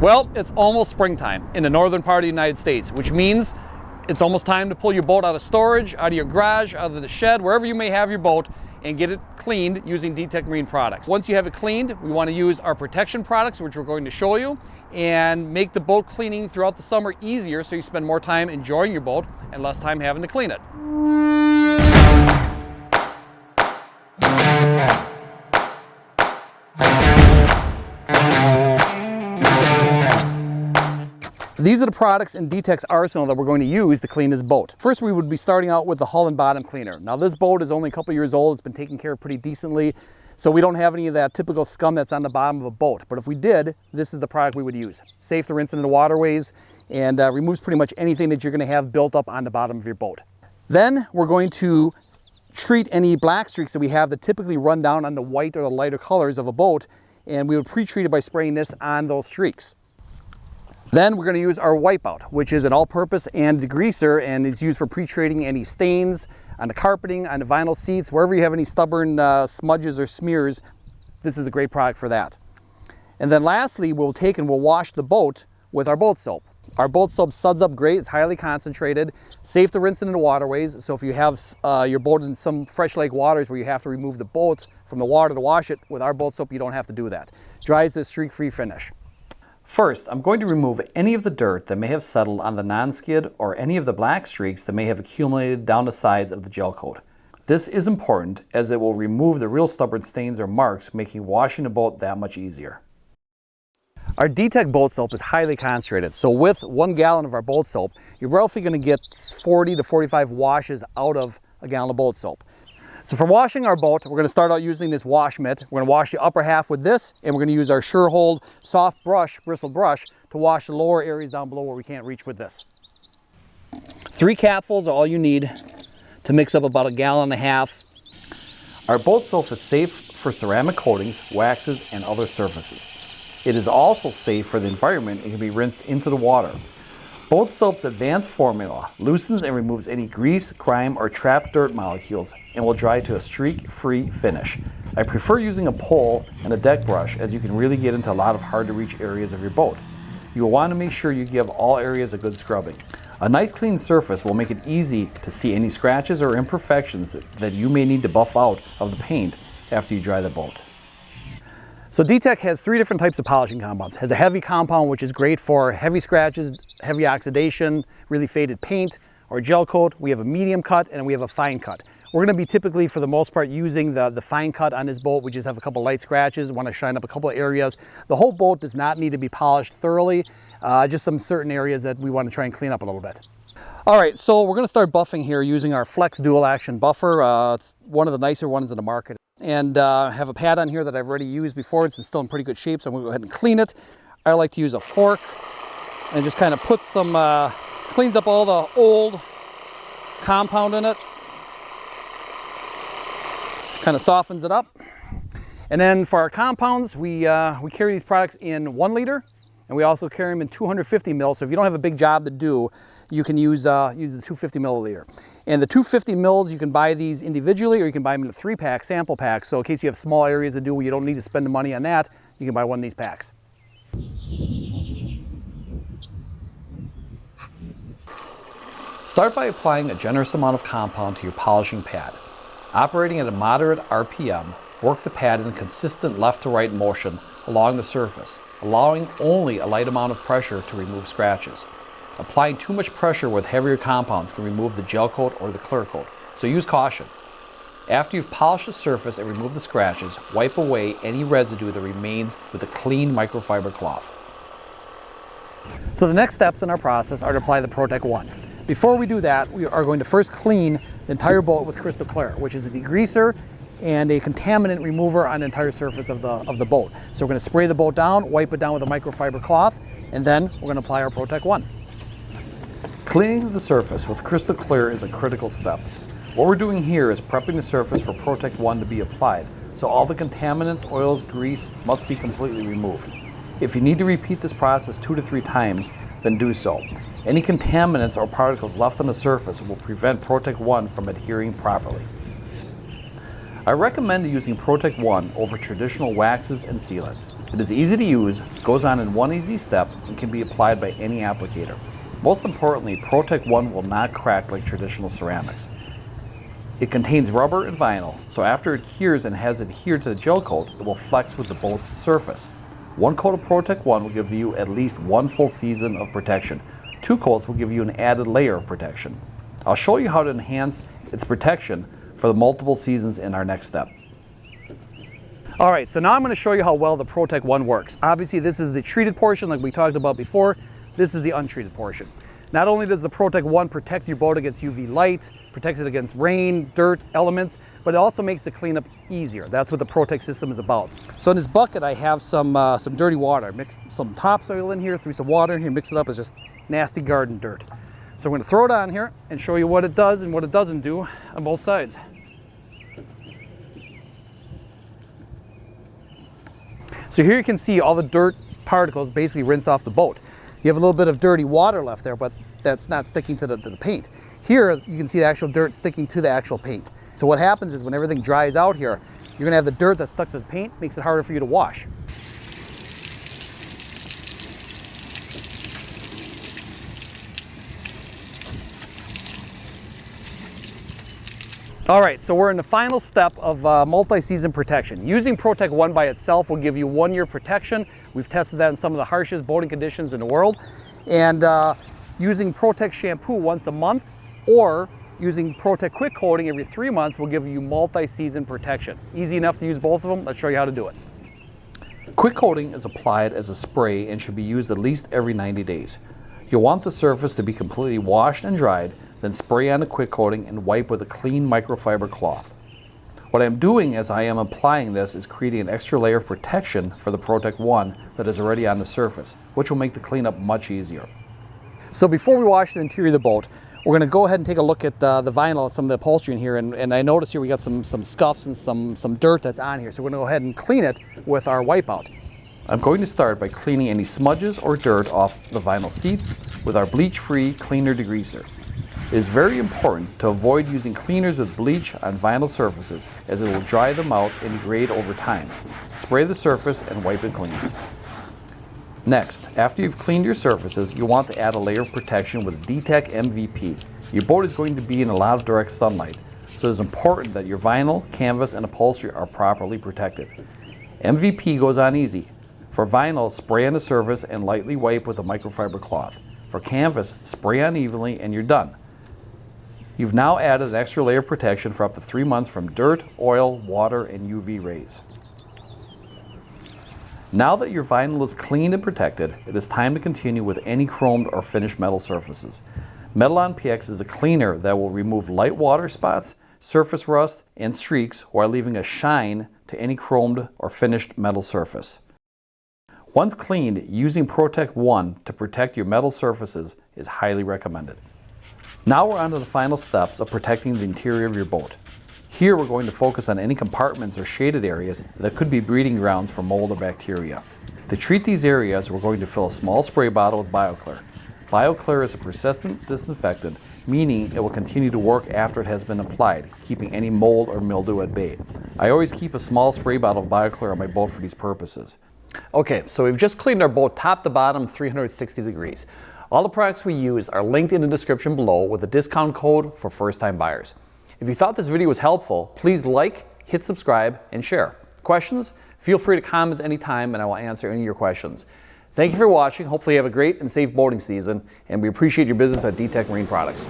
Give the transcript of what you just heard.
Well, it's almost springtime in the northern part of the United States, which means it's almost time to pull your boat out of storage, out of your garage, out of the shed, wherever you may have your boat, and get it cleaned using DiTEC marine products. Once you have it cleaned, we want to use our protection products, which we're going to show you, and make the boat cleaning throughout the summer easier so you spend more time enjoying your boat and less time having to clean it. These are the products in DiTEC's arsenal that we're going to use to clean this boat. First, we would be starting out with the hull and bottom cleaner. Now, this boat is only a couple years old. It's been taken care of pretty decently, so we don't have any of that typical scum that's on the bottom of a boat. But if we did, this is the product we would use. Safe to rinse into the waterways and removes pretty much anything that you're going to have built up on the bottom of your boat. Then we're going to treat any black streaks that we have that typically run down on the white or the lighter colors of a boat, and we would pre-treat it by spraying this on those streaks. Then we're going to use our wipeout, which is an all-purpose and degreaser, and it's used for pre-treating any stains on the carpeting, on the vinyl seats, wherever you have any stubborn smudges or smears. This is a great product for that. And then lastly, we'll take and we'll wash the boat with our boat soap. Our boat soap suds up great. It's highly concentrated, safe to rinse into the waterways. So if you have your boat in some fresh lake waters where you have to remove the boat from the water to wash it, with our boat soap you don't have to do that. Dries this streak-free finish. First, I'm going to remove any of the dirt that may have settled on the non-skid or any of the black streaks that may have accumulated down the sides of the gel coat. This is important as it will remove the real stubborn stains or marks, making washing the boat that much easier. Our DiTEC boat soap is highly concentrated, so with 1 gallon of our boat soap, you're roughly going to get 40 to 45 washes out of a gallon of boat soap. So for washing our boat, we're going to start out using this wash mitt. We're going to wash the upper half with this, and we're going to use our Sure-Hold soft brush, bristle brush, to wash the lower areas down below where we can't reach with this. 3 capfuls are all you need to mix up about 1.5 gallons. Our boat soap is safe for ceramic coatings, waxes, and other surfaces. It is also safe for the environment and can be rinsed into the water. Boat soap's advanced formula loosens and removes any grease, grime, or trapped dirt molecules and will dry to a streak-free finish. I prefer using a pole and a deck brush as you can really get into a lot of hard-to-reach areas of your boat. You will want to make sure you give all areas a good scrubbing. A nice clean surface will make it easy to see any scratches or imperfections that you may need to buff out of the paint after you dry the boat. So DiTEC has 3 different types of polishing compounds. It has a heavy compound, which is great for heavy scratches, heavy oxidation, really faded paint, or gel coat. We have a medium cut and we have a fine cut. We're going to be typically, for the most part, using the fine cut on this boat. We just have a couple light scratches, want to shine up a couple of areas. The whole boat does not need to be polished thoroughly, just some certain areas that we want to try and clean up a little bit. All right, so we're going to start buffing here using our Flex dual action buffer. It's one of the nicer ones in the market. And have a pad on here that I've already used before. It's still in pretty good shape, so I'm going to go ahead and clean it. I like to use a fork and just kind of put some, cleans up all the old compound in it. Kind of softens it up. And then for our compounds, we carry these products in 1 liter, and we also carry them in 250 mil. So if you don't have a big job to do, you can use the 250 milliliter. And the 250 mils, you can buy these individually, or you can buy them in a 3-pack sample pack. So in case you have small areas to do where you don't need to spend the money on that, you can buy one of these packs. Start by applying a generous amount of compound to your polishing pad. Operating at a moderate RPM, work the pad in a consistent left to right motion along the surface, allowing only a light amount of pressure to remove scratches. Applying too much pressure with heavier compounds can remove the gel coat or the clear coat, so use caution. After you've polished the surface and removed the scratches, wipe away any residue that remains with a clean microfiber cloth. So the next steps in our process are to apply the ProTech 1. Before we do that, we are going to first clean the entire boat with Crystal Clear, which is a degreaser and a contaminant remover on the entire surface of the boat. So we're going to spray the boat down, wipe it down with a microfiber cloth, and then we're going to apply our ProTech 1. Cleaning the surface with Crystal Clear is a critical step. What we're doing here is prepping the surface for ProTech 1 to be applied, so all the contaminants, oils, grease must be completely removed. If you need to repeat this process 2 to 3 times, then do so. Any contaminants or particles left on the surface will prevent ProTech 1 from adhering properly. I recommend using ProTech One over traditional waxes and sealants. It is easy to use, goes on in one easy step, and can be applied by any applicator. Most importantly, ProTech One will not crack like traditional ceramics. It contains rubber and vinyl, so after it cures and has adhered to the gel coat, it will flex with the boat's surface. One coat of ProTech One will give you at least one full season of protection. 2 coats will give you an added layer of protection. I'll show you how to enhance its protection for the multiple seasons in our next step. All right, so now I'm going to show you how well the ProTech One works. Obviously, this is the treated portion like we talked about before. This is the untreated portion. Not only does the ProTech One protect your boat against UV light, protects it against rain, dirt, elements, but it also makes the cleanup easier. That's what the ProTech system is about. So in this bucket, I have some dirty water. I mixed some topsoil in here, threw some water in here, mix it up. It's just nasty garden dirt. So I'm going to throw it on here and show you what it does and what it doesn't do on both sides. So here you can see all the dirt particles basically rinsed off the boat. You have a little bit of dirty water left there, but that's not sticking to the paint. Here you can see the actual dirt sticking to the actual paint. So what happens is when everything dries out here, you're going to have the dirt that's stuck to the paint, makes it harder for you to wash. All right, so we're in the final step of multi-season protection. Using ProTech One by itself will give you 1 year protection. We've tested that in some of the harshest boating conditions in the world. And using ProTech shampoo once a month or using ProTech quick coating every 3 months will give you multi-season protection. Easy enough to use both of them. Let's show you how to do it. Quick coating is applied as a spray and should be used at least every 90 days. You'll want the surface to be completely washed and dried, then spray on the quick coating and wipe with a clean microfiber cloth. What I'm doing as I am applying this is creating an extra layer of protection for the ProTech One that is already on the surface, which will make the cleanup much easier. So before we wash the interior of the boat, we're going to go ahead and take a look at the vinyl, some of the upholstery in here, and I notice here we got some scuffs and some dirt that's on here, so we're going to go ahead and clean it with our wipeout. I'm going to start by cleaning any smudges or dirt off the vinyl seats with our bleach-free cleaner degreaser. It is very important to avoid using cleaners with bleach on vinyl surfaces as it will dry them out and degrade over time. Spray the surface and wipe it clean. Next, after you've cleaned your surfaces, you'll want to add a layer of protection with DiTEC MVP. Your boat is going to be in a lot of direct sunlight, so it is important that your vinyl, canvas, and upholstery are properly protected. MVP goes on easy. For vinyl, spray on the surface and lightly wipe with a microfiber cloth. For canvas, spray on evenly and you're done. You've now added an extra layer of protection for up to 3 months from dirt, oil, water, and UV rays. Now that your vinyl is cleaned and protected, it is time to continue with any chromed or finished metal surfaces. MetalonPX is a cleaner that will remove light water spots, surface rust, and streaks while leaving a shine to any chromed or finished metal surface. Once cleaned, using ProTech One to protect your metal surfaces is highly recommended. Now we're on to the final steps of protecting the interior of your boat. Here we're going to focus on any compartments or shaded areas that could be breeding grounds for mold or bacteria. To treat these areas, we're going to fill a small spray bottle with BioClear. BioClear is a persistent disinfectant, meaning it will continue to work after it has been applied, keeping any mold or mildew at bay. I always keep a small spray bottle of BioClear on my boat for these purposes. Okay, so we've just cleaned our boat top to bottom 360 degrees. All the products we use are linked in the description below with a discount code for first-time buyers. If you thought this video was helpful, please like, hit subscribe, and share. Questions? Feel free to comment anytime and I will answer any of your questions. Thank you for watching. Hopefully you have a great and safe boating season, and we appreciate your business at DiTEC Marine Products.